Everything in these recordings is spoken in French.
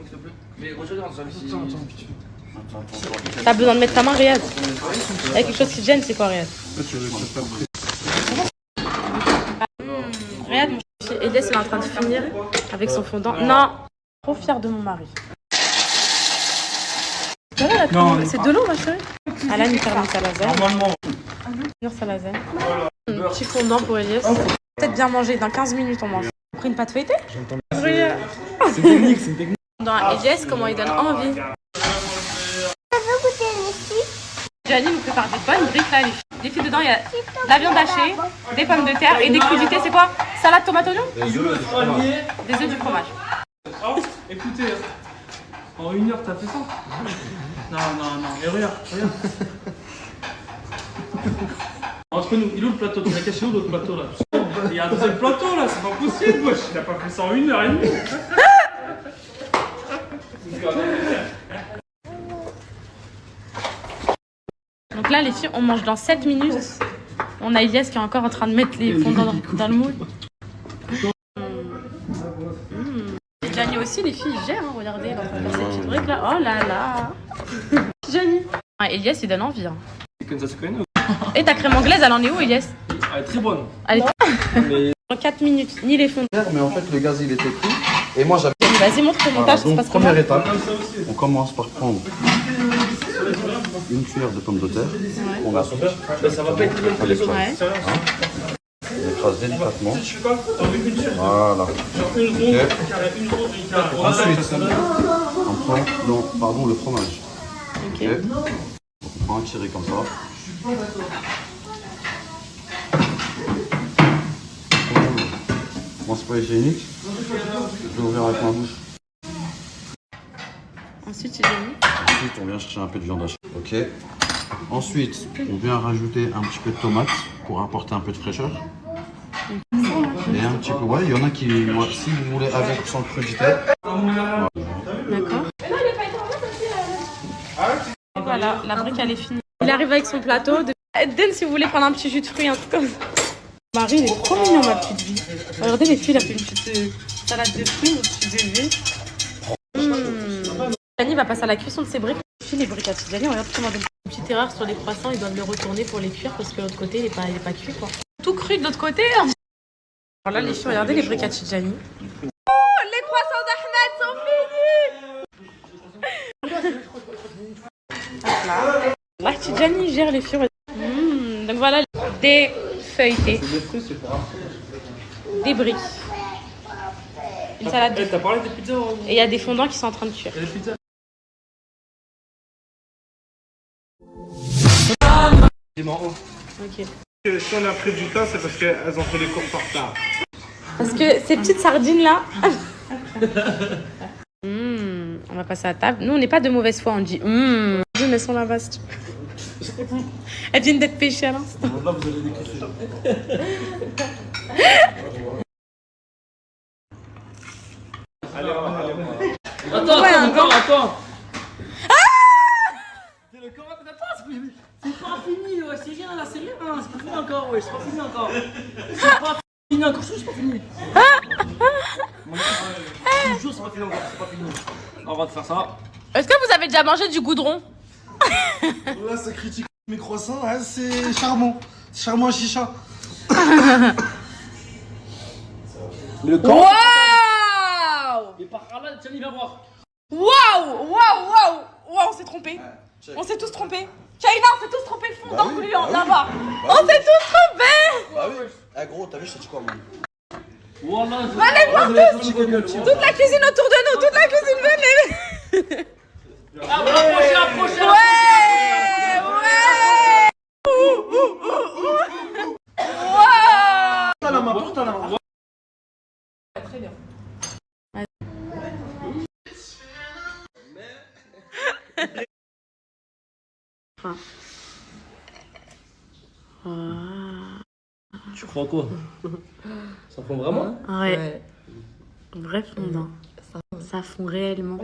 s'il te plaît. Mais regarde, ça T'as besoin de mettre ta main, Riyad. Il y a quelque chose qui te gêne, c'est quoi, Riyad? Riyad, mon chéri, Elias, il est en train de finir avec son fondant. Non, trop fier de mon mari. C'est de l'eau, ma chérie. Alan, il termine sa lasagne. Normalement. Finir sa lasagne. Un petit fondant pour Elias. Peut-être bien manger. Dans 15 minutes, on mange. On a pris une pâte feuilletée? C'est technique, c'est technique. Dans Elias, comment il donne envie. Gianni nous prépare des bonnes briques là. Les filles dedans, il y a de la viande hachée, des pommes de terre et des crudités. C'est quoi? Salade tomate oignon? Des œufs du fromage. Oh, écoutez, en 1 heure, t'as fait ça? Non. Et regarde. Entre nous, il est où le plateau? Il a caché où l'autre plateau là? Il y a un deuxième plateau là, c'est pas possible, wesh. Il a pas fait ça en 1h30. Donc là, les filles, on mange dans 7 minutes. On a Elias qui est encore en train de mettre les fondants dans le moule. Gianni aussi, les filles, ils gèrent. Hein, regardez, ils sont en train de faire ces petites briques là. Oh là là. Gianni. Ah, Elias, il donne envie. Hein. Et ta crème anglaise, elle en est où, Elias? Elle est très bonne. Elle est en 4 minutes, ni les fondants. Mais en fait, le gaz, il était pris. Et moi, j'avais... Vas-y, montre le montage, ça se passe comment? Première étape, on commence par prendre une cuillère de pommes de terre. On la switch. Ça va pas être le même que les autres. Ouais. On écrase délicatement. Voilà. Ensuite, on prend le fromage. Ok. On prend un tiré comme ça. Bon, c'est pas hygiénique. Je vais ouvrir avec ma bouche. Ensuite, Gianni. Ensuite, on vient chercher un peu de viande hachée. Ok. Ensuite, on vient rajouter un petit peu de tomate pour apporter un peu de fraîcheur. Et un petit peu, ouais, il y en a qui, si vous voulez avec ou sans crudité. Voilà. D'accord. Et voilà, la brique, elle est finie. Il arrive avec son plateau. Den, si vous voulez prendre un petit jus de fruits, un truc comme ça. Marie, il est trop mignon, ma petite vie. Regardez, les filles, il a fait une petite salade de fruits, une petite bébé. Gianni va passer à la cuisson de ses briques. Les briques à Gianni, regarde comment on a une petite erreur sur les croissants. Ils doivent le retourner pour les cuire parce que l'autre côté, il est pas cuit, quoi. Tout cru de l'autre côté. Alors là, les filles, regardez les briques à Gianni. Oh, les croissants d'Ahmed sont finis. Là, Gianni gère les filles. Donc voilà, des feuilletés. Des briques. Une salade de... T'as parlé des pizzas? Et il y a des fondants qui sont en train de cuire. Et les pizzas? Ok. Si on a pris du temps, c'est parce qu'elles ont fait les courses en retard. Parce que ces petites sardines là. On va passer à table. Nous, on n'est pas de mauvaise foi, on dit mais sans la vaste. Elles viennent d'être pêchées à l'instant. Là, vous allez décrisser. Attends. C'est pas fini, ouais, c'est rien là, c'est rien, c'est pas fini encore, ouais, c'est pas fini encore. C'est pas fini encore, c'est pas fini. Toujours, c'est pas fini encore, c'est pas fini. On va te faire ça. Est-ce que vous avez déjà mangé du goudron? Là, ça critique mes croissants, hein, c'est charmant. C'est charmant à chicha. Le camp. Waouh! Et par là, tiens, il va voir. Waouh! On s'est trompé. On s'est tous trompés. Kaina, on s'est tous trompés le fondant gluant là-bas. On s'est tous trompés. Bah oui. Eh gros, t'as vu, je te dis quoi, moi? Voilà, Allez voir tous. Toute la cuisine autour de nous. Toute la cuisine, venez. Approchez. Ouais. Porte la main, porte la main. Très bien. Tu crois quoi? Ça fond vraiment? Ouais. Vrai fondant. Ça fond réellement.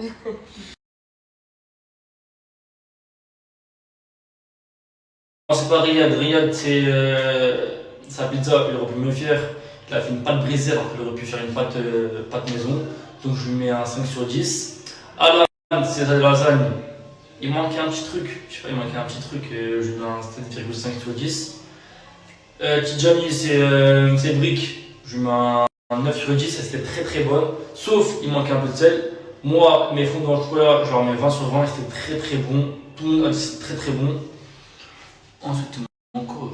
C'est pas Riyad, c'est sa pizza, il aurait pu me faire. Il a fait une pâte brisée alors qu'il aurait pu faire une pâte maison. Donc je lui mets un 5/10. Ah là, c'est la lasagne. Il manquait un petit truc. Je sais pas, il manquait un petit truc. Je lui mets un 7,5 sur 10. Tidjani, c'est briques. Je lui mets un 9 sur 10. Elle c'était très très bonne. Sauf, il manquait un peu de sel. Moi, mes fondants au chocolat, je leur mets 20 sur 20. C'était très très bon. Tout le monde a dit c'est très très bon. Ensuite, il manque quoi?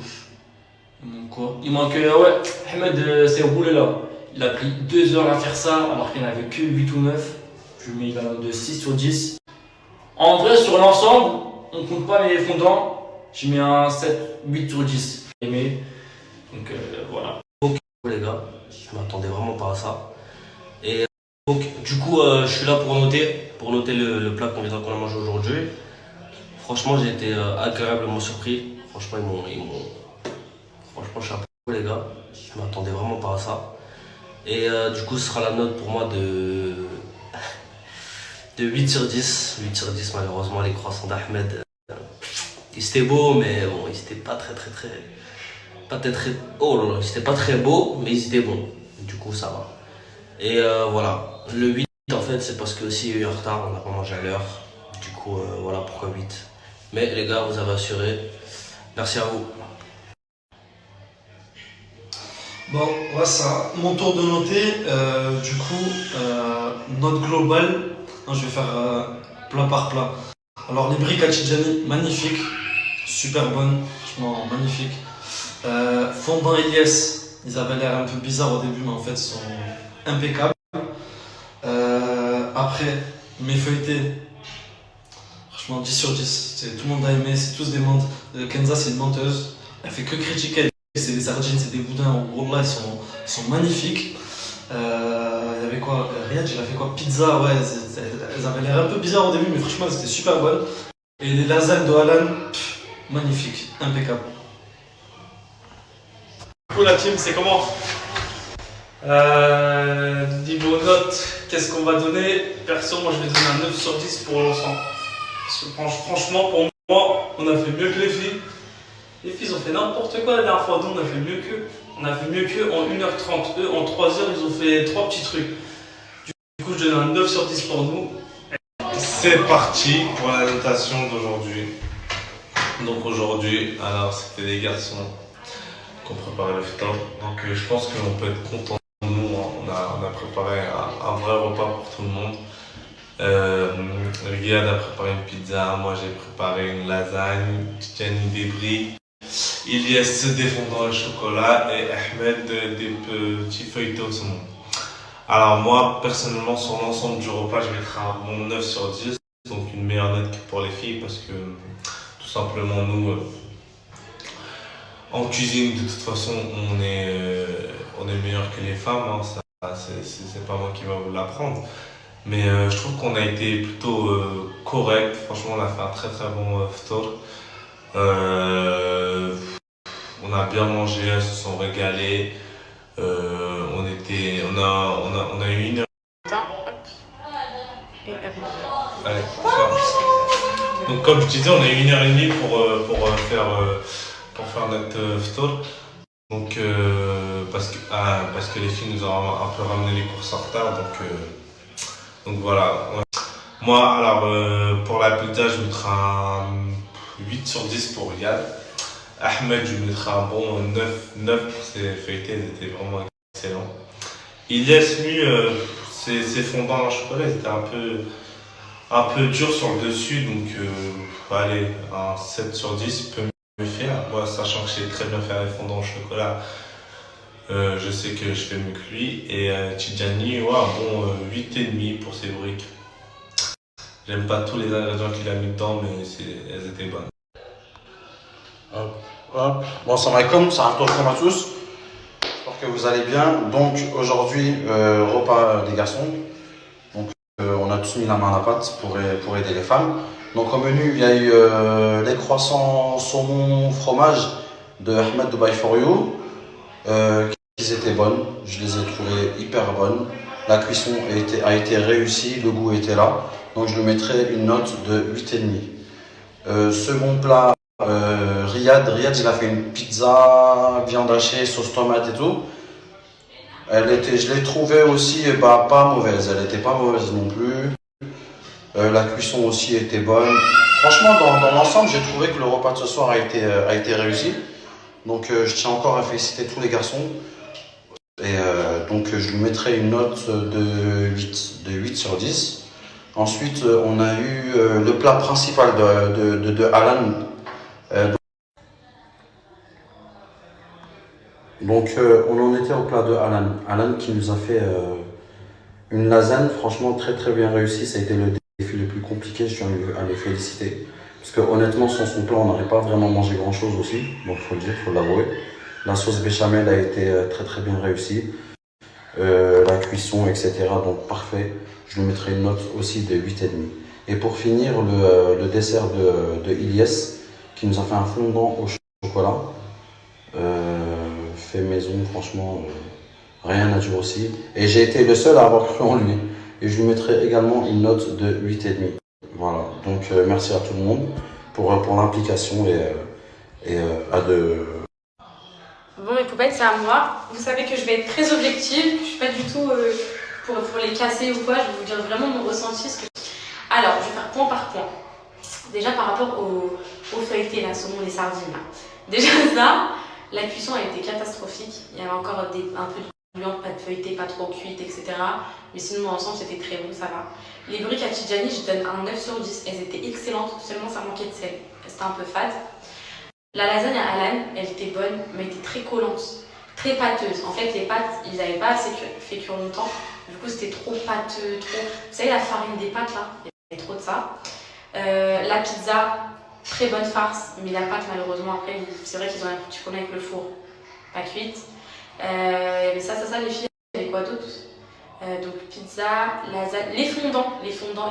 Il manque, ouais, Ahmed s'est roulé là. Il a pris 2 heures à faire ça alors qu'il n'y en avait que 8 ou 9. Je lui mets une note de 6 sur 10. En vrai, sur l'ensemble, on ne compte pas les fondants. Je mets un 7, 8 sur 10. Aimé. Donc voilà. Ok les gars, je m'attendais vraiment pas à ça. Et donc du coup, je suis là pour noter le plat qu'on a mangé aujourd'hui. Franchement, j'ai été agréablement surpris. Franchement, franchement, chapeau les gars. Je m'attendais vraiment pas à ça. Et du coup, ce sera la note pour moi de 8 sur 10. 8 sur 10, malheureusement, les croissants d'Ahmed, ils étaient beaux, mais bon, ils étaient pas très. Oh là là, ils étaient pas très beaux, mais ils étaient bons. Du coup, ça va. Et voilà. Le 8, en fait, c'est parce que s'il y a eu un retard, on n'a pas mangé à l'heure. Du coup, voilà pourquoi 8. Mais les gars, vous avez assuré. Merci à vous. Bon, voilà ça. Mon tour de noter. Du coup, note globale. Je vais faire plat par plat. Alors, les briques à Tidjani, magnifiques. Super bonnes. Franchement, magnifiques. Fondant Elias, ils avaient l'air un peu bizarres au début, mais en fait, ils sont impeccables. Après, mes feuilletés. Franchement, 10 sur 10. Tout le monde a aimé, c'est tous des mentes. Kenza, c'est une menteuse. Elle fait que critiquer. C'est des sardines, c'est des boudins. Wallah, ils sont magnifiques. Il y avait quoi? Riyad, il a fait quoi? Pizza, ouais. Elles avaient l'air un peu bizarres au début, mais franchement, c'était super bonne. Et les lasagnes de Alan, magnifiques, impeccables. Du coup, la team, c'est comment? Niveau note, qu'est-ce qu'on va donner? Perso, moi, je vais donner un 9 sur 10 pour l'ensemble. Parce que franchement, pour moi, on a fait mieux que les filles. Les filles, ils ont fait n'importe quoi la dernière fois. Nous, on a fait mieux qu'eux. On a fait mieux qu'eux en 1h30. Eux, en 3 heures, ils ont fait 3 petits trucs. Du coup, je donne un 9 sur 10 pour nous. C'est parti pour la notation d'aujourd'hui. Donc aujourd'hui, alors c'était les garçons qui ont préparé le ftar. Donc je pense qu'on peut être content de nous. On a préparé un vrai repas pour tout le monde. Riyad a préparé une pizza, moi j'ai préparé une lasagne, Tidjani des bris, Ilyes des fondants au chocolat et Ahmed des petits feuilletés au saumon. Alors moi, personnellement, sur l'ensemble du repas, je mettrai un bon 9 sur 10, donc une meilleure note que pour les filles, parce que tout simplement, nous, en cuisine, de toute façon, on est meilleur que les femmes, hein, ça, c'est pas moi qui va vous l'apprendre. Mais je trouve qu'on a été plutôt correct, franchement, on a fait un très très bon ftar. On a bien mangé, elles se sont régalées. On a eu une heure. Allez, donc comme je disais, on a eu 1h30 pour faire notre ftar. Donc parce que les filles nous ont un peu ramené les courses en retard. Donc voilà. Moi alors pour la pizza je mettrai un 8 sur 10 pour Riyad. Ahmed, je lui mettrai un bon 9 pour ses feuilletés, elles étaient vraiment excellents. Ilyes, lui, ses fondants en chocolat, ils étaient un peu durs sur le dessus, donc allez, un 7 sur 10 peut me faire. Moi, sachant que je sais très bien faire les fondants au chocolat, je sais que je fais mieux que lui. Et Tidjani, ouais, bon 8,5 pour ses briques. J'aime pas tous les ingrédients qu'il a mis dedans, mais elles étaient bonnes. Hop. Bon, salam alaikum, salam à tous. J'espère que vous allez bien. Donc aujourd'hui, repas des garçons. Donc on a tous mis la main à la pâte pour aider les femmes. Donc au menu, il y a eu les croissants saumon fromage de Ahmed Dubai for You. Qui étaient bonnes, je les ai trouvées hyper bonnes. La cuisson a été réussie, le goût était là. Donc je lui mettrai une note de 8,5. Second plat. Riyad, il a fait une pizza, viande hachée, sauce tomate et tout. Je l'ai trouvée aussi pas mauvaise, elle n'était pas mauvaise non plus. La cuisson aussi était bonne. Franchement, dans l'ensemble, j'ai trouvé que le repas de ce soir a été réussi. Donc, je tiens encore à féliciter tous les garçons. Et donc, je lui mettrai une note de 8 sur 10. Ensuite, on a eu le plat principal de Alan. Donc, on en était au plat de Alan. Alan qui nous a fait une lasagne, franchement très très bien réussie. Ça a été le défi le plus compliqué, je tiens à les féliciter. Parce que honnêtement, sans son plat, on n'aurait pas vraiment mangé grand chose aussi. Donc, faut le dire, faut l'avouer. La sauce béchamel a été très très bien réussie. La cuisson, etc. Donc, parfait. Je lui mettrai une note aussi de 8,5. Et pour finir, le dessert de Ilyes, qui nous a fait un fondant au chocolat. Fait maison, franchement, rien à dire aussi. Et j'ai été le seul à avoir cru en lui. Et je lui mettrai également une note de 8,5. Voilà, donc merci à tout le monde pour l'implication et à de... Bon, mes poupettes, c'est à moi. Vous savez que je vais être très objective. Je suis pas du tout pour les casser ou quoi. Je vais vous dire vraiment mon ressenti. Alors, je vais faire point par point. Déjà, par rapport au feuilleté, la saumon, les sardines. Là. Déjà, ça, la cuisson a été catastrophique. Il y avait encore un peu de bouillon, pas de feuilleté, pas trop cuite, etc. Mais sinon, ensemble, c'était très bon, ça va. Les briques à Tidjani, je donne un 9 sur 10. Elles étaient excellentes, seulement ça manquait de sel. C'était un peu fade. La lasagne à Alan, elle était bonne, mais elle était très collante, très pâteuse. En fait, les pâtes, ils n'avaient pas assez fait cuire longtemps. Du coup, c'était trop pâteux, trop... Vous savez, la farine des pâtes, là, il y avait trop de ça. La pizza, très bonne farce, mais la pâte, malheureusement, après, c'est vrai qu'ils ont un petit problème avec le four, pas cuite. Mais ça, les filles, il y avait quoi d'autre? Donc, pizza, lasagne, les fondants,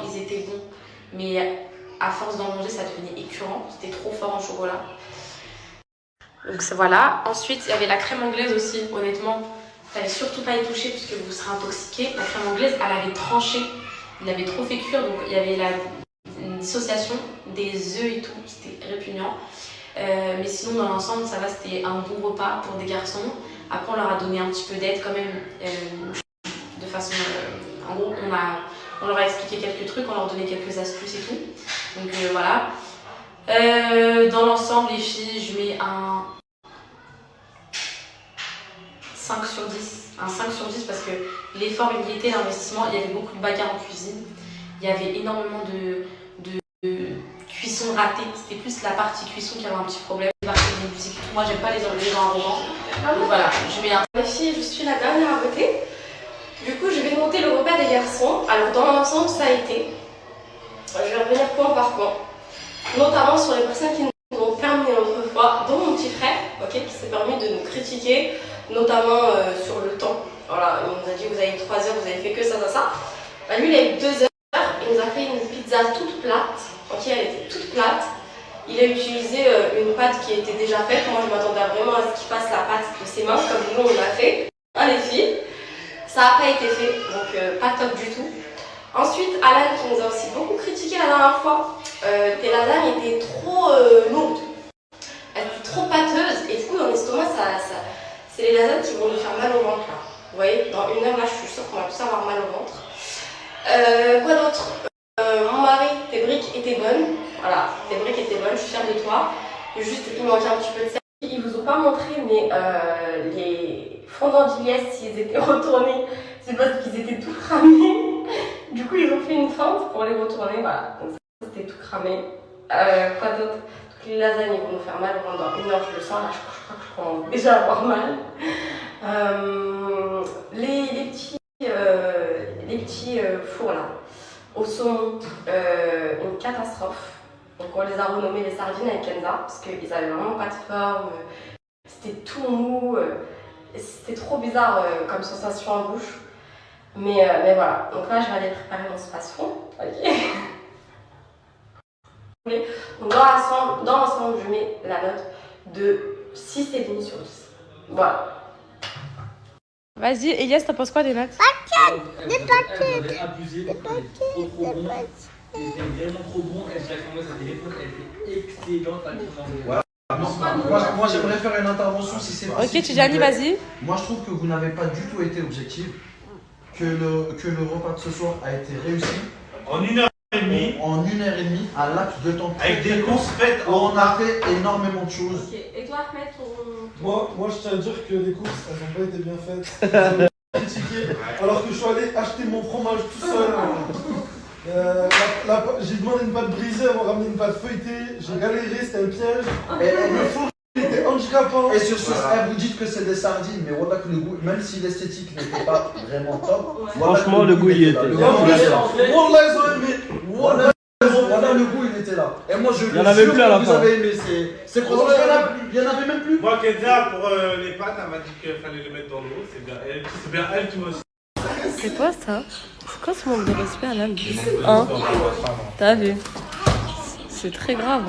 ils étaient bons, mais à force d'en manger, ça devenait écœurant, c'était trop fort en chocolat. Donc voilà. Ensuite, il y avait la crème anglaise aussi. Honnêtement, il fallait surtout pas y toucher puisque vous serez intoxiqué. La crème anglaise, elle avait tranché. Il avait trop fait cuire, donc il y avait une dissociation des œufs et tout. C'était répugnant. Mais sinon, dans l'ensemble, ça va. C'était un bon repas pour des garçons. Après, on leur a donné un petit peu d'aide quand même. De façon... en gros, on leur a expliqué quelques trucs, on leur donnait quelques astuces et tout. Donc voilà. Dans l'ensemble, les filles, je mets un 5 sur 10. Un 5 sur 10 parce que l'effort, il y était, l'investissement, il y avait beaucoup de bagarres en cuisine. Il y avait énormément de cuisson ratée. C'était plus la partie cuisson qui avait un petit problème. Moi, j'aime pas les gens arrogants. Donc voilà, je mets un... Les filles, je suis la dernière à voter. Du coup, je vais monter le repas des garçons. Alors, dans l'ensemble, ça a été. Je vais revenir point par point. Notamment sur les personnes qui nous ont terminé l'autre fois, dont mon petit frère, qui s'est permis de nous critiquer, notamment sur le temps. Voilà, il nous a dit vous avez 3 heures, vous avez fait que ça. Bah, lui, il a eu 2 heures, il nous a fait une pizza toute plate. Elle était toute plate. Il a utilisé une pâte qui était déjà faite. Moi, je m'attendais vraiment à ce qu'il fasse la pâte de ses mains, comme nous on l'a fait. Hein, les filles. Ça n'a pas été fait, donc pas top du tout. Ensuite, Alan qui nous a aussi beaucoup critiqué la dernière fois. Tes lasagnes étaient trop lourdes. Elles étaient trop pâteuses. Et du coup, dans l'estomac, c'est les lasagnes qui vont nous faire mal au ventre. Là. Vous voyez, dans 1 heure, là, je suis sûre qu'on va tous avoir mal au ventre. Quoi d'autre? Mon mari, tes briques étaient bonnes. Voilà, tes briques étaient bonnes, je suis fière de toi. Juste, il manquait un petit peu de sel. Ils vous ont pas montré, mais les fondants d'Ilyes, s'ils étaient retournés, c'est parce qu'ils étaient tout cramés. Du coup, ils ont fait une fente pour les retourner. Voilà, donc ça, c'était tout cramé. Quoi d'autre? Toutes les lasagnes, ils vont nous faire mal pendant 1 heure, je le sens. Là, je crois que je commence déjà à avoir mal. Les petits fours là, au saumon, une catastrophe. Donc on les a renommés les sardines avec Kenza parce qu'ils avaient vraiment pas de forme, c'était tout mou, c'était trop bizarre comme sensation en bouche. Mais voilà, donc là je vais aller préparer mon space-fond. Donc dans l'ensemble, je mets la note de 6,5 sur 10. Voilà. Vas-y, Elias, t'en penses quoi des notes? Des paquets. Abusé, trop bon. Elle était vraiment trop bon. Elle s'est accrochée à sa téléphone. Elle était excellente. Moi j'aimerais faire une intervention si c'est possible. Ok, Tidjani, vas-y. Moi je trouve que vous n'avez pas du tout été objectif. Que le repas de ce soir a été réussi. En 1 heure et demie. en 1h30 un laps de temps. Avec très des court, courses faites où on a fait énormément de choses. Ok. Et toi, Ahmed, Moi, je tiens à dire que les courses, elles n'ont pas été bien faites. Critiqué, alors que je suis allé acheter mon fromage tout seul. J'ai demandé une pâte brisée, elle m'a ramené une pâte feuilletée. J'ai galéré, c'était un piège. Le four était handicapant. Et sur ce, vous dites que c'est des sardines, mais voilà que le goût, même si l'esthétique n'était pas vraiment top, Franchement, le goût, il y était. Le goût, il était là. Wallah, ils ont aimé. Voilà, le goût, il était là. Et moi, je Il y en avait plus à la vous fin. avez aimé. C'est croissant, il y en avait même plus. Moi, Kenza, pour les pâtes, elle m'a dit qu'il fallait les mettre dans l'eau. C'est bien elle qui m'a aussi. C'est quoi ça? C'est quoi ce manque de respect à l'âme? Hein? T'as vu? C'est très grave.